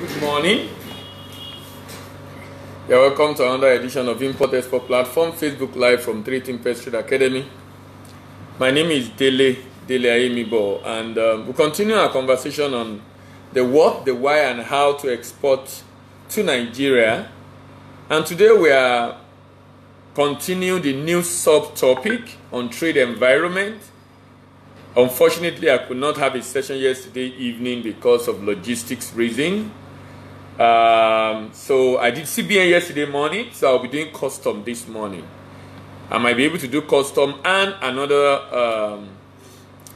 Good morning. You're welcome to another edition of Import Export Platform, Facebook Live from 3 Pest Trade Academy. My name is Dele Ayemibo, and we'll continue our conversation on the what, the why, and how to export to Nigeria. And today we are continuing the new subtopic on trade environment. Unfortunately, I could not have a session yesterday evening because of logistics reason. So I did CBN yesterday morning, so I'll be doing custom this morning. I might be able to do custom and another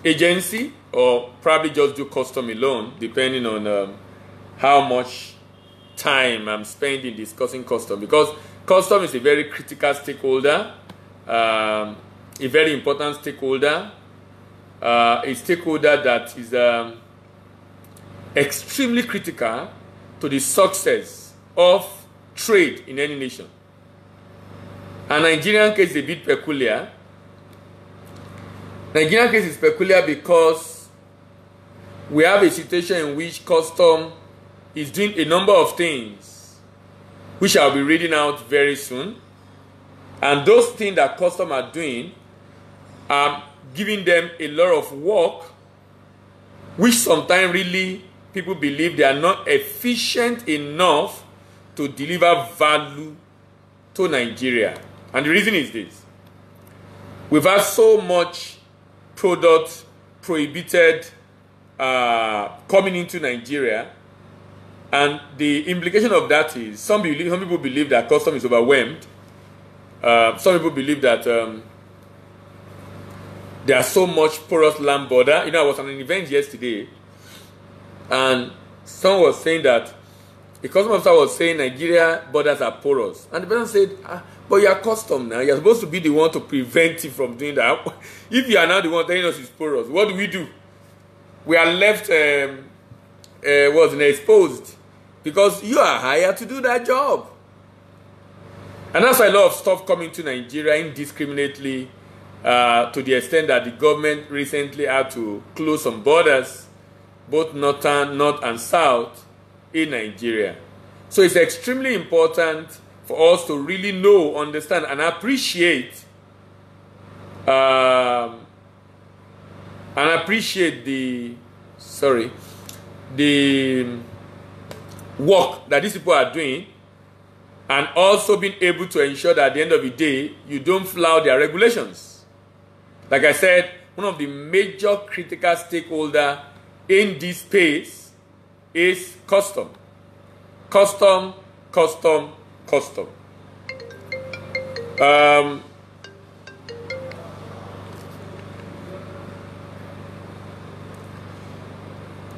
agency, or probably just do custom alone, depending on how much time I'm spending discussing custom, because custom is a very critical stakeholder, a very important stakeholder, a stakeholder that is extremely critical to the success of trade in any nation. And Nigerian case is a bit peculiar. Nigerian case is peculiar because we have a situation in which custom is doing a number of things, which I'll be reading out very soon. And those things that custom are doing are giving them a lot of work, which sometimes really people believe they are not efficient enough to deliver value to Nigeria. And the reason is this: we've had so much product prohibited coming into Nigeria, and the implication of that is some people believe that custom is overwhelmed. Some people believe that there are so much porous land border. You know, I was at an event yesterday, and someone was saying that the customs officer was saying Nigeria borders are porous, and the person said, but you are custom now. You're supposed to be the one to prevent it from doing that. If you are now the one telling us it's porous, what do? We are left exposed because you are hired to do that job. And that's why a lot of stuff coming to Nigeria indiscriminately, to the extent that the government recently had to close some borders, both north and south in Nigeria. So it's extremely important for us to really know, understand, and appreciate the work that these people are doing, and also being able to ensure that at the end of the day you don't flout their regulations. Like I said, one of the major critical stakeholders in this space is custom. Custom.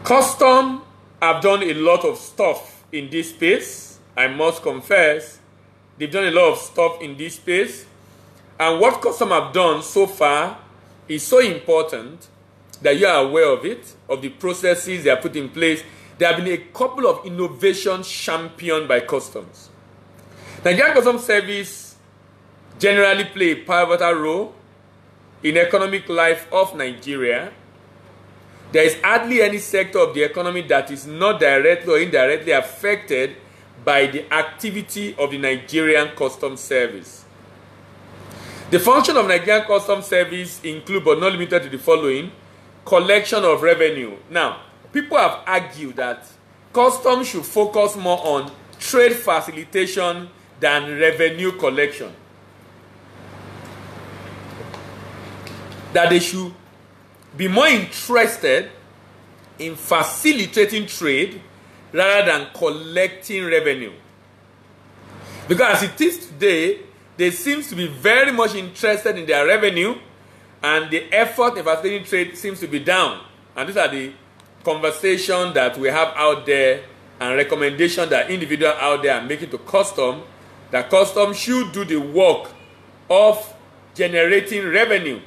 Custom have done a lot of stuff in this space. I must confess, they've done a lot of stuff in this space. And what custom have done so far is so important that you are aware of it, of the processes they are put in place. There have been a couple of innovations championed by customs. Nigerian Customs Service generally play a pivotal role in economic life of Nigeria. There is hardly any sector of the economy that is not directly or indirectly affected by the activity of the Nigerian Customs Service. The function of Nigerian Customs Service include, but not limited to, the following: collection of revenue. Now, people have argued that customs should focus more on trade facilitation than revenue collection. That they should be more interested in facilitating trade rather than collecting revenue. Because as it is today, they seem to be very much interested in their revenue, and the effort in facilitating trade seems to be down. And these are the conversations that we have out there, and recommendations that individuals out there are making to custom, that custom should do the work of generating revenue.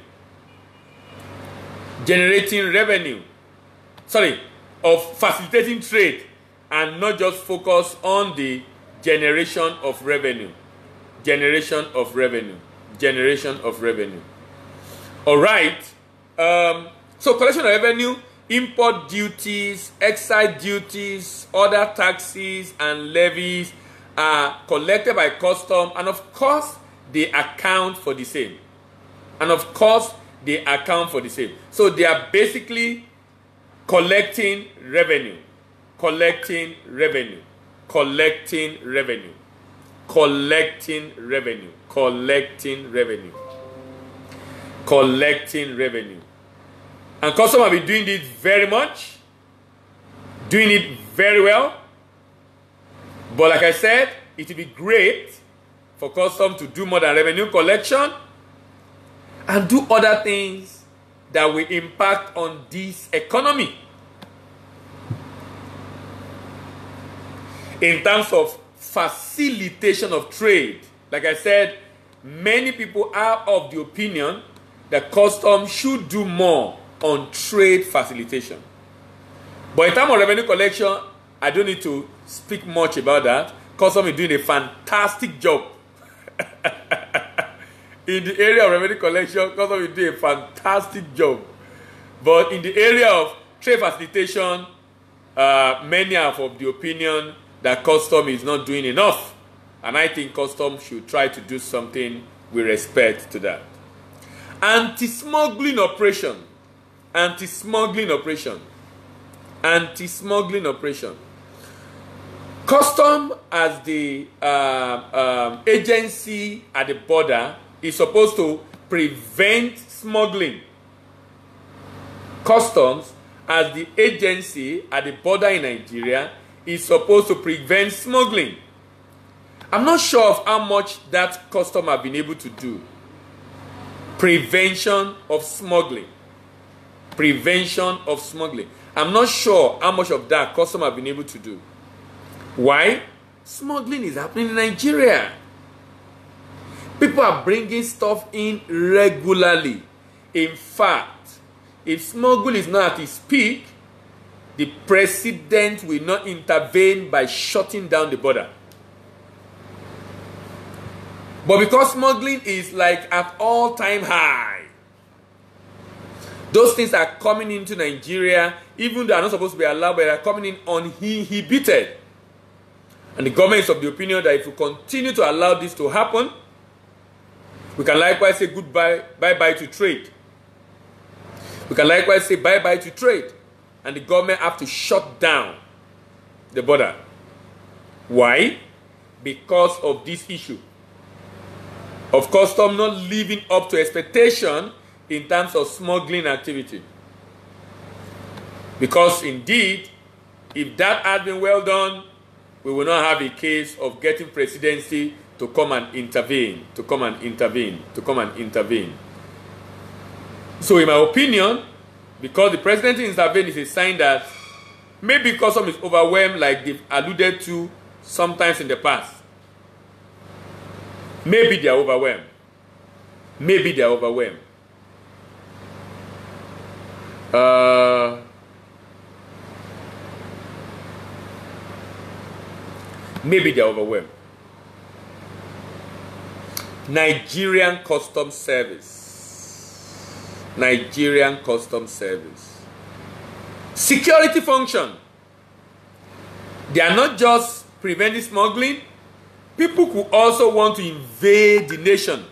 Of facilitating trade, and not just focus on the generation of revenue. All right. So collection of revenue import duties, excise duties, other taxes and levies are collected by custom, and of course they account for the same. So they are basically collecting revenue. And custom have been doing this very much, doing it very well. But like I said, it would be great for custom to do more than revenue collection and do other things that will impact on this economy. In terms of facilitation of trade, like I said, many people are of the opinion that custom should do more on trade facilitation. But in terms of revenue collection, I don't need to speak much about that. Custom is doing a fantastic job. In the area of revenue collection, custom is doing a fantastic job. But in the area of trade facilitation, many are of the opinion that custom is not doing enough. And I think custom should try to do something with respect to that. Anti-smuggling operation. Custom, as the agency at the border, is supposed to prevent smuggling. Customs, as the agency at the border in Nigeria, is supposed to prevent smuggling. I'm not sure of how much that custom have been able to do. Prevention of smuggling. I'm not sure how much of that custom have been able to do. Why? Smuggling is happening in Nigeria. People are bringing stuff in regularly. In fact, if smuggling is not at its peak, the president will not intervene by shutting down the border. But because smuggling is like at all-time high, those things are coming into Nigeria, even though they are not supposed to be allowed, but they are coming in uninhibited. And the government is of the opinion that if we continue to allow this to happen, we can likewise say bye-bye to trade. And the government have to shut down the border. Why? Because of this issue of custom not living up to expectation in terms of smuggling activity. Because indeed, if that had been well done, we will not have a case of getting presidency to come and intervene, So in my opinion, because the president intervened is a sign that maybe custom is overwhelmed, like they've alluded to sometimes in the past. Maybe they are overwhelmed. Maybe they are overwhelmed. Nigerian Customs Service. Security function. They are not just preventing smuggling. People could also want to invade the nation.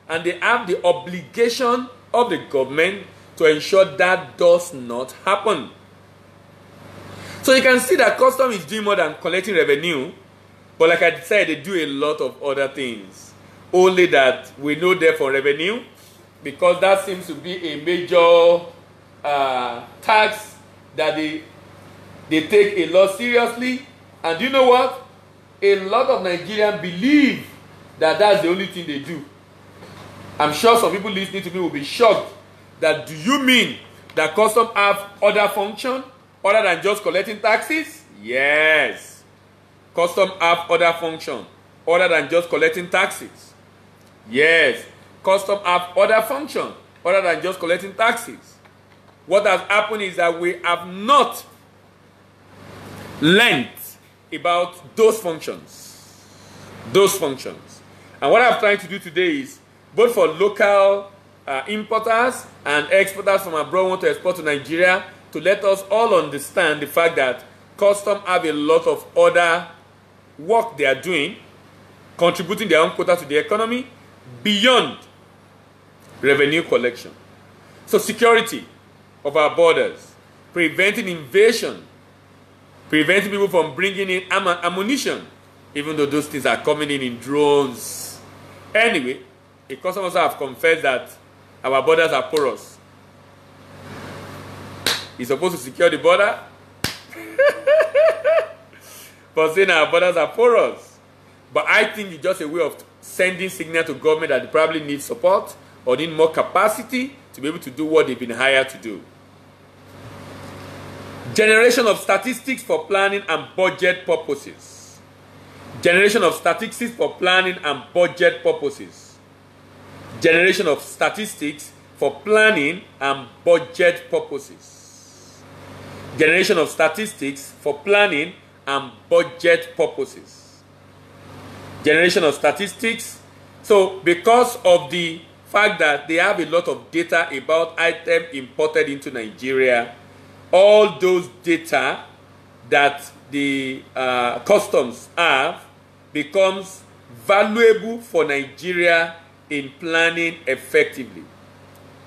And they have the obligation of the government to ensure that does not happen. So you can see that custom is doing more than collecting revenue, but like I said, they do a lot of other things. Only that we know them for revenue, because that seems to be a major tax that they take a lot seriously. And you know what? A lot of Nigerians believe that that's the only thing they do. I'm sure some people listening to me will be shocked that, do you mean that custom have other function other than just collecting taxes? Yes. Custom have other function other than just collecting taxes. Yes. Custom have other function other than just collecting taxes. What has happened is that we have not learned about those functions. Those functions. And what I'm trying to do today is, both for local importers and exporters from abroad want to export to Nigeria, to let us all understand the fact that customs have a lot of other work they are doing, contributing their own quota to the economy beyond revenue collection. So security of our borders, preventing invasion, preventing people from bringing in ammunition, even though those things are coming in drones. Anyway, the customers have confessed that our borders are porous. He's supposed to secure the border, but saying our borders are porous. But I think it's just a way of sending signal to government that they probably need support or need more capacity to be able to do what they've been hired to do. Generation of statistics for planning and budget purposes. Generation of statistics for planning and budget purposes. Generation of statistics for planning and budget purposes. Generation of statistics for planning and budget purposes. Generation of statistics. So because of the fact that they have a lot of data about items imported into Nigeria, all those data that the customs have becomes valuable for Nigeria in planning effectively.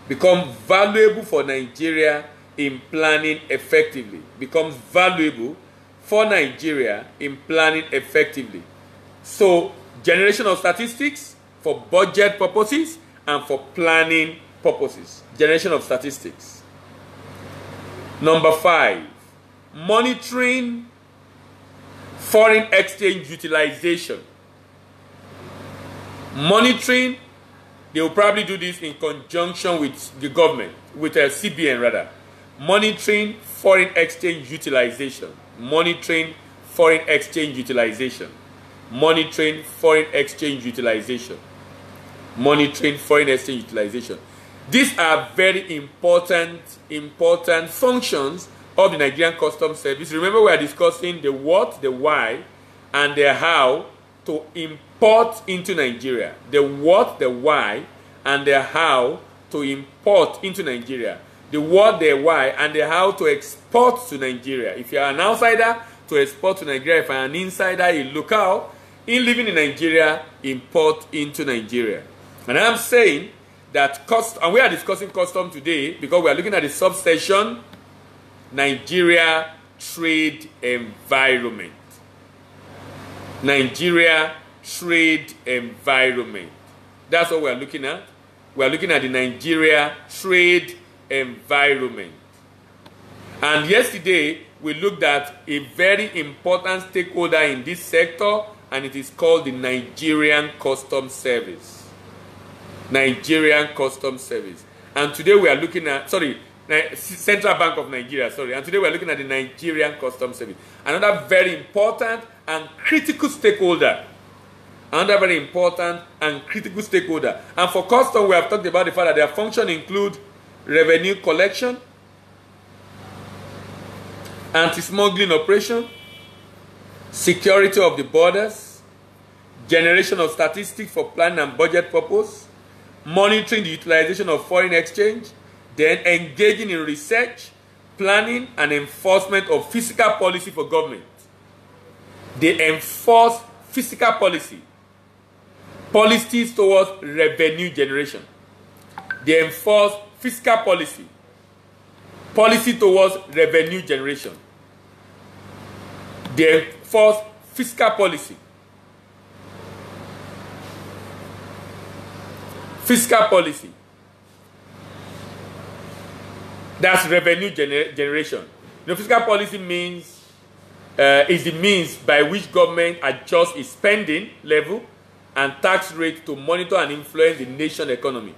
Become valuable for Nigeria in planning effectively. Becomes valuable for Nigeria in planning effectively. So, generation of statistics for budget purposes and for planning purposes. Generation of statistics. Number 5, monitoring foreign exchange utilization. Monitoring, they will probably do this in conjunction with the government, with a CBN rather. Monitoring foreign exchange utilization. Monitoring foreign exchange utilization. Monitoring foreign exchange utilization. Monitoring foreign exchange utilization. These are very important functions of the Nigerian Customs Service. Remember, we are discussing the what, the why, and the how to import into Nigeria. The what, the why, and the how to import into Nigeria. The what, the why, and the how to export to Nigeria. If you are an outsider, to export to Nigeria. If you are an insider, a local, in living in Nigeria, import into Nigeria. And I'm saying that and we are discussing custom today because we are looking at the subsection Nigeria trade environment. Nigeria trade environment. That's what we are looking at. We are looking at the Nigeria trade environment. And yesterday we looked at a very important stakeholder in this sector, and it is called the Nigerian Customs Service. Nigerian Customs Service. And today we are looking at, Central Bank of Nigeria, and today we are looking at the Nigerian Customs Service. Another very important and critical stakeholder. Another very important and critical stakeholder. And for custom, we have talked about the fact that their function include revenue collection, anti-smuggling operation, security of the borders, generation of statistics for planning and budget purpose, monitoring the utilization of foreign exchange, then engaging in research, planning, and enforcement of fiscal policy for government. They enforce fiscal policy, policies towards revenue generation. They enforce fiscal policy, policy towards revenue generation. They enforce fiscal policy, fiscal policy. That's revenue generation. Fiscal policy means is the means by which government adjusts its spending level and tax rate to monitor and influence the nation economy.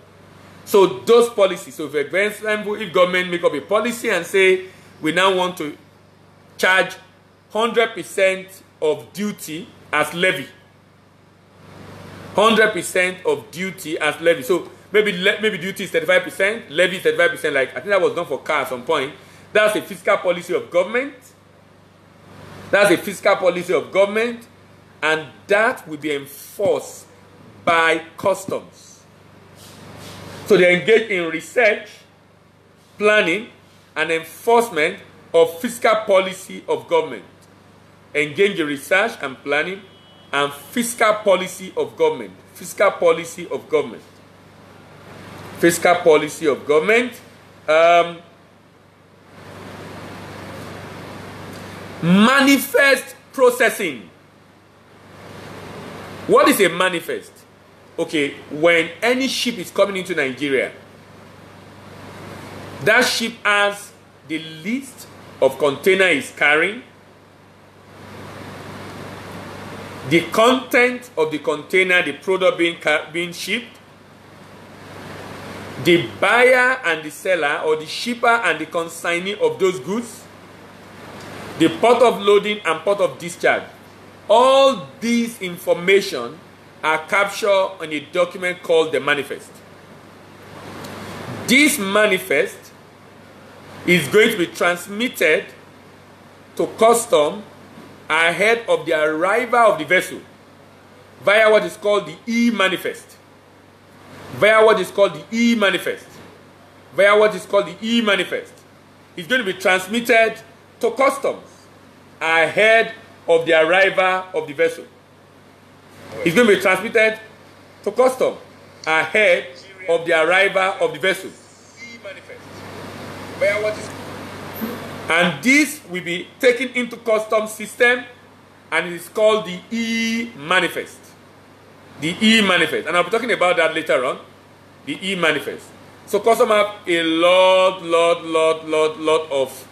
So those policies, so for example, if government make up a policy and say we now want to charge 100% of duty as levy, 100% of duty as levy. So maybe duty is 35%, levy is 35%. Like I think that was done for cars at some point. That's a fiscal policy of government. That's a fiscal policy of government. and that will be enforced by customs. So they engage in research, planning, and enforcement of fiscal policy of government. Engage in research and planning and fiscal policy of government. Fiscal policy of government. Fiscal policy of government. Manifest processing. What is a manifest? Okay, when any ship is coming into Nigeria, that ship has the list of container it's carrying, the content of the container, the product being shipped, the buyer and the seller, or the shipper and the consignee of those goods, the port of loading and port of discharge. All these information are captured on a document called the manifest. This manifest is going to be transmitted to custom ahead of the arrival of the vessel via what is called the e-manifest. Via what is called the e-manifest. Via what is called the e-manifest. It's going to be transmitted to customs ahead of the arrival of the vessel. It's going to be transmitted to customs ahead of the arrival of the vessel. And this will be taken into customs system, and it is called the e-manifest. The e-manifest. And I'll be talking about that later on. The e-manifest. So customs have a lot of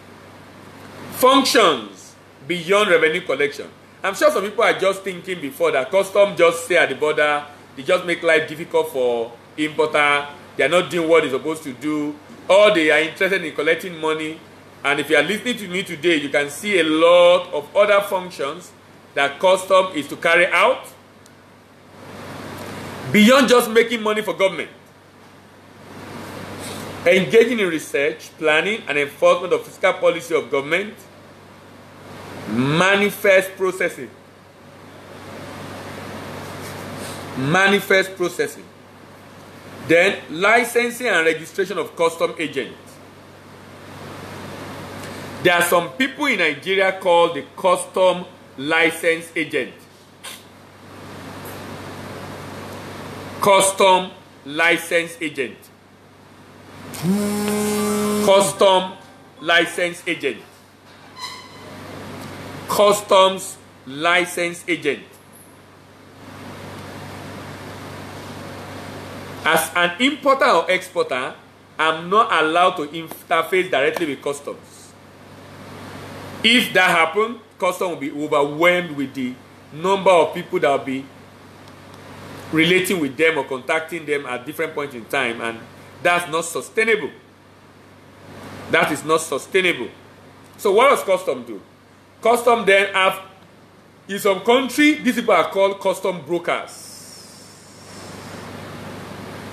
functions beyond revenue collection. I'm sure some people are just thinking before that customs just stay at the border, they just make life difficult for importer, they are not doing what they're supposed to do, or they are interested in collecting money. And if you are listening to me today, you can see a lot of other functions that customs is to carry out beyond just making money for government. Engaging in research, planning, and enforcement of fiscal policy of government. Manifest processing. Manifest processing. Then licensing and registration of custom agents. There are some people in Nigeria called the custom license agent. Custom license agent. Custom license agent. Customs license agent. As an importer or exporter, I'm not allowed to interface directly with customs. If that happens, customs will be overwhelmed with the number of people that will be relating with them or contacting them at different points in time, and that's not sustainable. That is not sustainable. So what does customs do? Customs then have, in some country, these people are called custom brokers.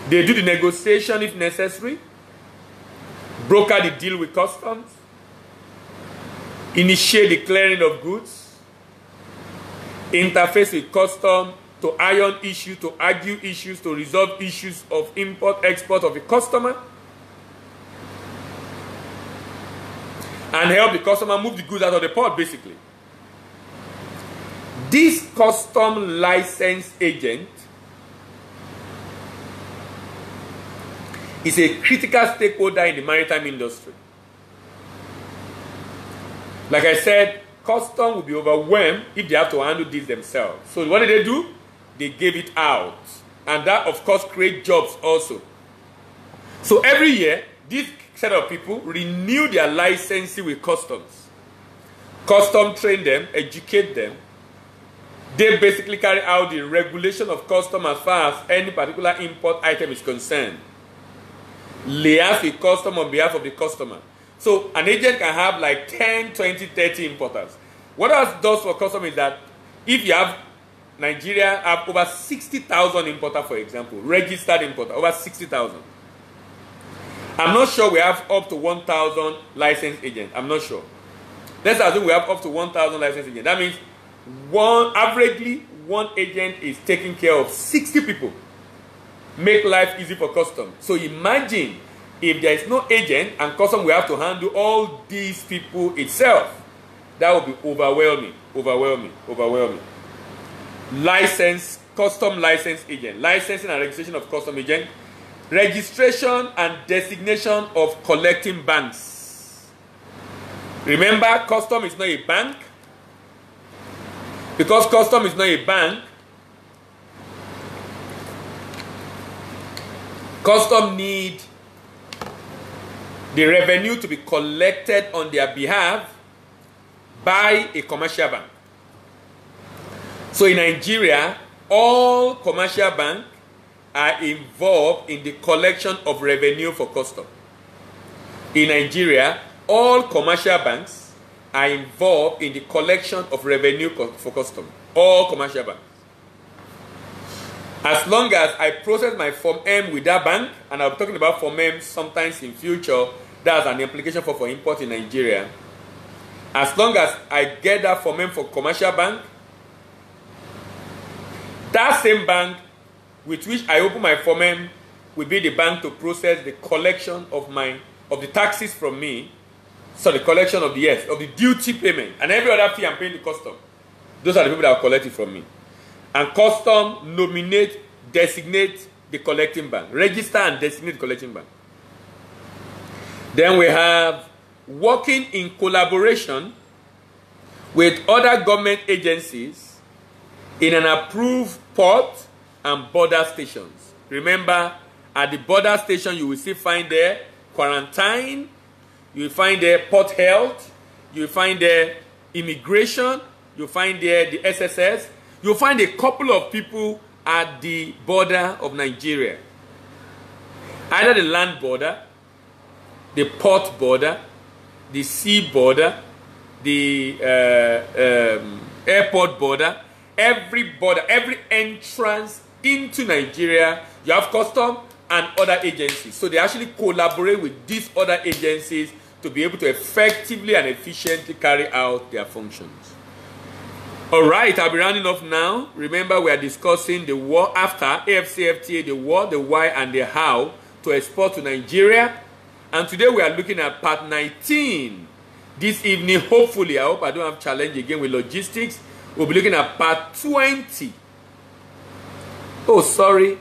They do the negotiation if necessary, broker the deal with customs, initiate the clearing of goods, interface with customs to iron issues, to argue issues, to resolve issues of import, export of a customer, and help the customer move the goods out of the port, basically. This custom license agent is a critical stakeholder in the maritime industry. Like I said, customs will be overwhelmed if they have to handle this themselves. So what did they do? They gave it out. And that, of course, creates jobs also. So every year, this set of people renew their licensing with customs. Customs train them, educate them. They basically carry out the regulation of customs as far as any particular import item is concerned. Liaise with customs on behalf of the customer. So an agent can have like 10, 20, 30 importers. What that does for customs is that if you have Nigeria have over 60,000 importers, for example, registered importers, over 60,000. I'm not sure we have up to 1,000 licensed agents. I'm not sure. Let's assume we have up to 1,000 licensed agents. That means averagely one agent is taking care of 60 people. Make life easy for custom. So imagine if there is no agent and custom will have to handle all these people itself. That would be overwhelming, overwhelming, overwhelming. License, custom license agent, licensing and registration of custom agent, registration and designation of collecting banks. Remember, custom is not a bank. Because custom is not a bank, custom need the revenue to be collected on their behalf by a commercial bank. So in Nigeria, all commercial banks are involved in the collection of revenue for custom. In Nigeria, all commercial banks are involved in the collection of revenue for custom. All commercial banks. As long as I process my Form M with that bank, and I'll be talking about Form M sometimes in future, that's an application for import in Nigeria. As long as I get that Form M for commercial bank, that same bank with which I open my Form M will be the bank to process the collection of the taxes from me. So the collection of the duty payment and every other fee I'm paying to custom. Those are the people that will collect it from me. And custom nominate, designate the collecting bank. Register and designate the collecting bank. Then we have working in collaboration with other government agencies in an approved port and border stations. Remember, at the border station you will still find there quarantine, you will find there port health, you will find there immigration, you will find there the SSS, you will find a couple of people at the border of Nigeria. Either the land border, the port border, the sea border, the airport border, every entrance into Nigeria, you have custom and other agencies. So they actually collaborate with these other agencies to be able to effectively and efficiently carry out their functions. All right, I'll be rounding off now. Remember, we are discussing the war after AFCFTA, the what, the why, and the how to export to Nigeria. And today we are looking at part 19. This evening, hopefully, I hope I don't have challenge again with logistics. We'll be looking at part 20. Oh, sorry.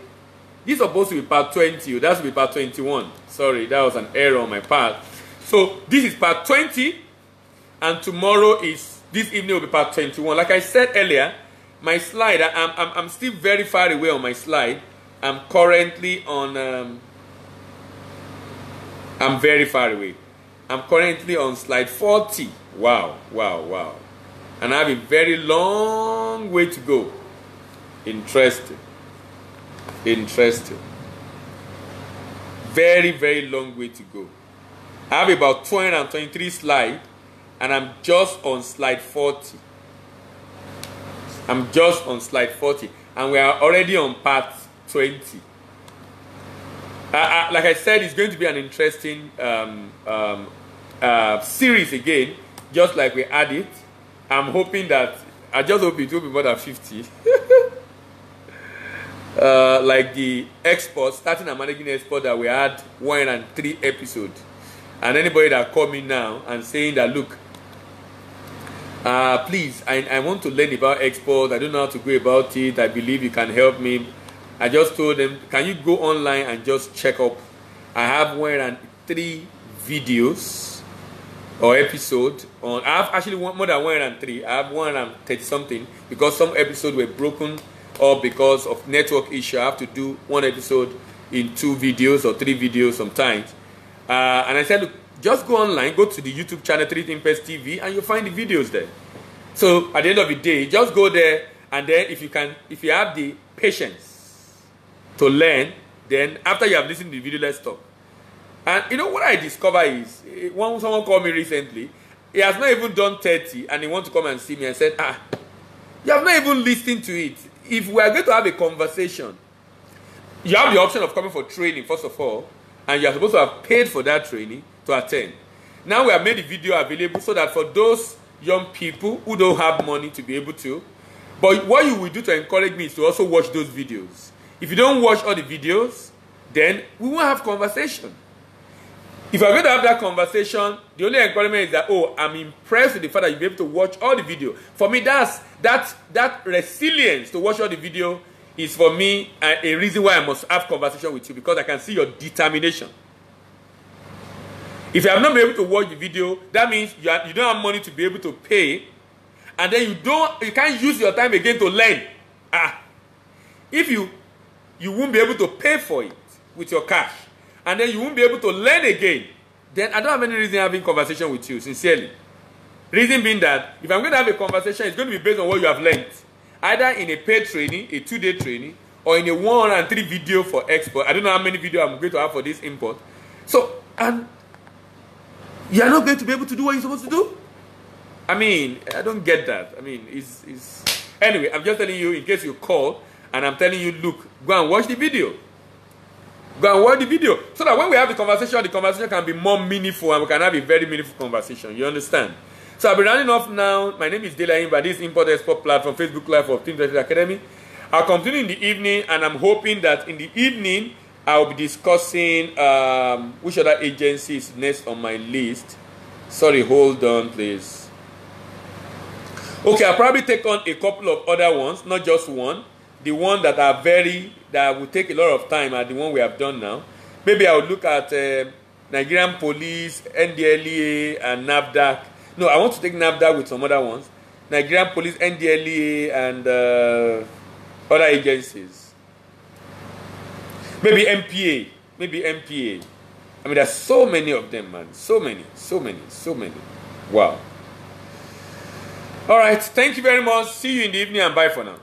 This is supposed to be part 20. That should be part 21. Sorry, that was an error on my part. So this is part 20. And tomorrow is, this evening will be part 21. Like I said earlier, my slide, I'm still very far away on my slide. I'm currently on, I'm very far away. I'm currently on slide 40. Wow, wow, wow. And I have a very long way to go. Interesting. Interesting. Very, very long way to go. I have about 223 slides, and I'm just on slide 40. I'm just on slide 40, and we are already on part 20. Like I said, it's going to be an interesting series again, just like we had it. I'm hoping that, I just hope it will be more than 50. Like the export, starting and managing export, that we had 103 episodes. And anybody that called me now and saying that, look, please, I want to learn about export, I don't know how to go about it, I believe you can help me. I just told them, can you go online and just check up? I have 103 videos or episode on. I have actually more than 103. I have 130 something because some episodes were broken or because of network issue. I have to do one episode in 2 videos or 3 videos sometimes. And I said, look, just go online, go to the YouTube channel 3thinkpest TV, and you'll find the videos there. So at the end of the day, just go there, and then if you have the patience to learn, then after you have listened to the video, let's talk. And you know what I discover is, when someone called me recently, he has not even done 30, and he wants to come and see me and said, you have not even listened to it. If we are going to have a conversation, you have the option of coming for training, first of all, and you are supposed to have paid for that training to attend. Now we have made the video available so that for those young people who don't have money to be able to, But what you will do to encourage me is to also watch those videos. If you don't watch all the videos, then we won't have conversation. If I'm going to have that conversation, the only encouragement is that, oh, I'm impressed with the fact that you'll be able to watch all the video. For me, that resilience to watch all the video is for me a reason why I must have conversation with you, because I can see your determination. If you have not been able to watch the video, that means you don't have money to be able to pay, and then you can't use your time again to learn. If you won't be able to pay for it with your cash, and then you won't be able to learn again, then I don't have any reason having conversation with you, sincerely. Reason being that if I'm going to have a conversation, it's going to be based on what you have learned, either in a paid training, a 2-day training, or in a 103 video for export. I don't know how many videos I'm going to have for this import. So, and you are not going to be able to do what you're supposed to do? I mean, I don't get that. I mean, anyway, I'm just telling you in case you call, and I'm telling you, look, go and watch the video. Go and watch the video. So that when we have the conversation can be more meaningful, and we can have a very meaningful conversation. You understand? So I'll be rounding off now. My name is Dela by this Import-Export platform, Facebook Live of Team Trade Academy. I'll continue in the evening, and I'm hoping that in the evening, I'll be discussing which other agency is next on my list. Sorry, hold on, please. Okay, I'll probably take on a couple of other ones, not just one. The one that will take a lot of time are the one we have done now. Maybe I'll look at Nigerian Police, NDLEA, and NAFDAC. No, I want to take NAFDAC with some other ones. Nigerian Police, NDLEA, and other agencies. Maybe MPA. I mean, there's so many of them, man. So many. Wow. All right. Thank you very much. See you in the evening, and bye for now.